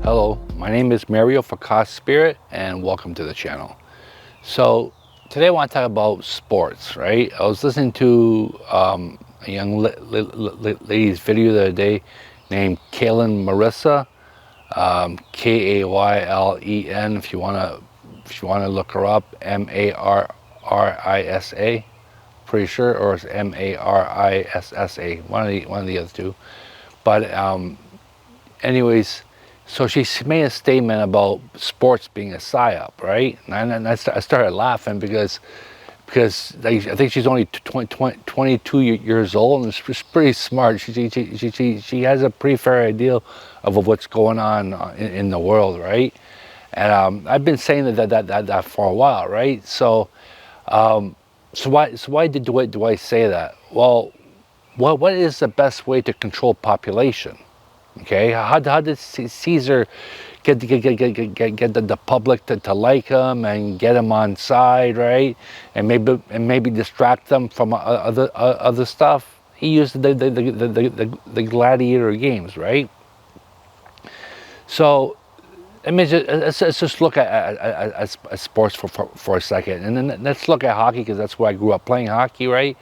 Hello, my name is Mario for Cost Spirit and welcome to the channel. So today I want to talk about sports, right? I was listening to a young lady's video the other day named Kaylin Marissa, Kaylen. If you wanna look her up, Marrisa, pretty sure, or it's Marissa, one of the other two. But anyways, so she made a statement about sports being a PSYOP, right? And I started laughing because I think she's only 22 years old and she's pretty smart. She has a pretty fair idea of what's going on in the world, right? And I've been saying that for a while, right? So why do I say that? Well, what is the best way to control population? Okay, how did Caesar get the public to like him and get him on side, right? And maybe distract them from other stuff. He used the gladiator games, right? So I mean, let's just look at sports for a second, and then let's look at hockey because that's where I grew up playing hockey, right?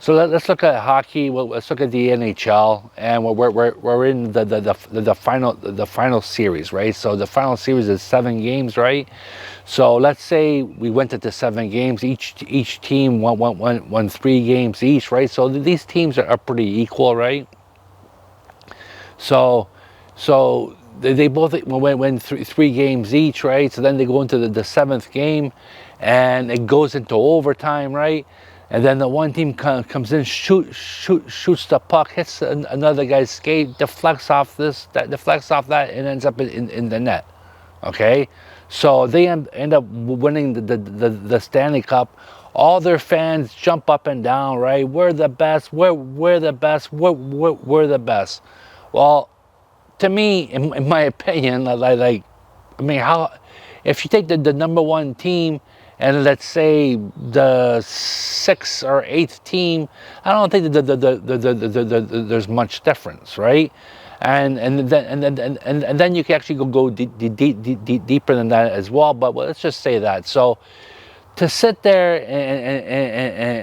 So let's look at hockey. Well, let's look at the NHL, and we're in the final series, right? So the final series is 7 games, right? So let's say we went into 7 games. Each team won 3 games each, right? So these teams are pretty equal, right? So they both win 3 games each, right? So then they go into the 7th game, and it goes into overtime, right? And then the one team comes in, shoots the puck, hits another guy's skate, deflects off that, and ends up in the net. Okay, so they end up winning the Stanley Cup. All their fans jump up and down, right? We're the best. We're the best. We're the best. Well, to me, in my opinion, I mean, how if you take the number 1 team and let's say the 6th or 8th team, I don't think there's much difference, right? And then you can actually go deeper than that as well. But let's just say that. So to sit there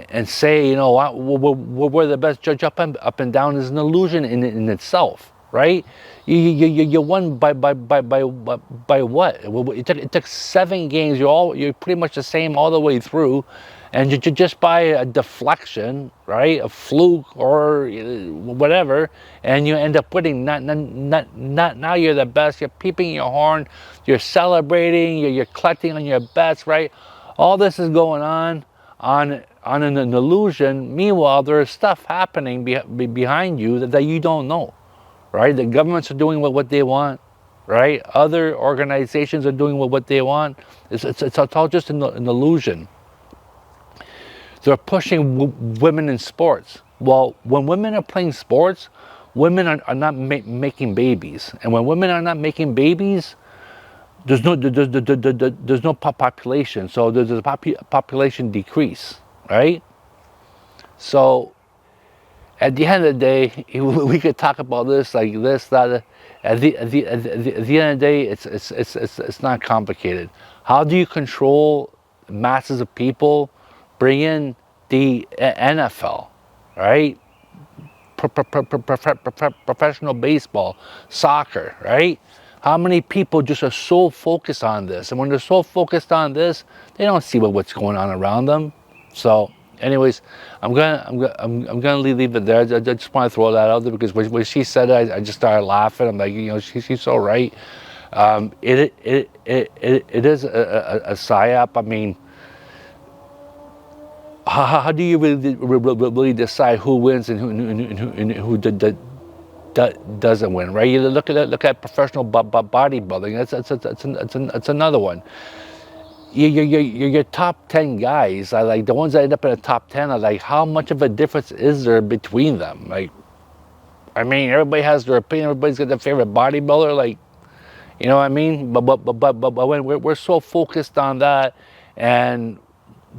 and say, you know what, we're the best, judge up and down is an illusion in itself, right? You won by what? It took 7 games. You're pretty much the same all the way through, and just by a deflection, right, a fluke or whatever, and you end up winning. Not now you're the best. You're peeping your horn. You're celebrating. You're collecting on your bets, right? All this is going on an illusion. Meanwhile, there is stuff happening behind you that you don't know. Right? The governments are doing what they want, right? Other organizations are doing what they want. It's all just an illusion. They're pushing women in sports. Well, when women are playing sports, women are not making babies. And when women are not making babies, there's no population. So there's a population decrease, right? So at the end of the day, we could talk about this like this, that. At the end of the day, it's not complicated. How do you control masses of people? Bring in the NFL, right? Professional baseball, soccer, right? How many people just are so focused on this, and when they're so focused on this, they don't see what's going on around them. So anyways, I'm gonna leave it there. I just want to throw that out there because when she said it, I just started laughing. I'm like, you know, she's so right. It is a PSYOP. I mean, how do you really decide who wins and who doesn't win? Right? You look at professional bodybuilding. That's another one. Your top 10 guys are like the ones that end up in the top 10 are like, how much of a difference is there between them? Like, I mean, everybody has their opinion. Everybody's got their favorite bodybuilder. Like, you know what I mean? But when we're so focused on that, and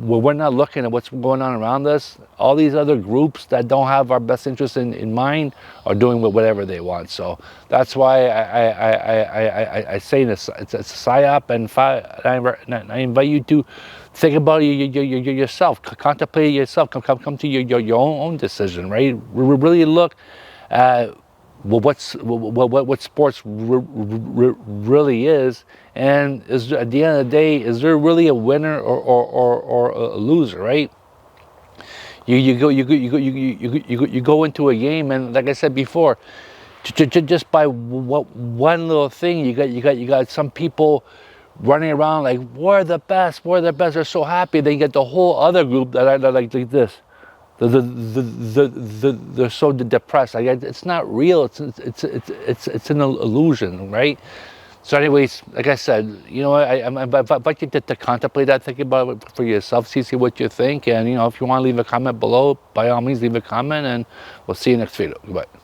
we're not looking at what's going on around us. All these other groups that don't have our best interest in mind are doing whatever they want. So that's why I say this. It's a PSYOP, and I invite you to think about yourself, contemplate yourself, come to your own decision, right? Really look at what sports really is, and is at the end of the day, is there really a winner or a loser, right? You go into a game, and like I said before, just by one little thing, you got some people running around like we're the best, they're so happy. Then you get the whole other group that are like this. They're so depressed. Like, it's not real. It's an illusion, right? So, anyways, like I said, you know, I invite you to contemplate that, think about it for yourself, see what you think, and you know, if you want to leave a comment below, by all means, leave a comment, and we'll see you next video. Goodbye.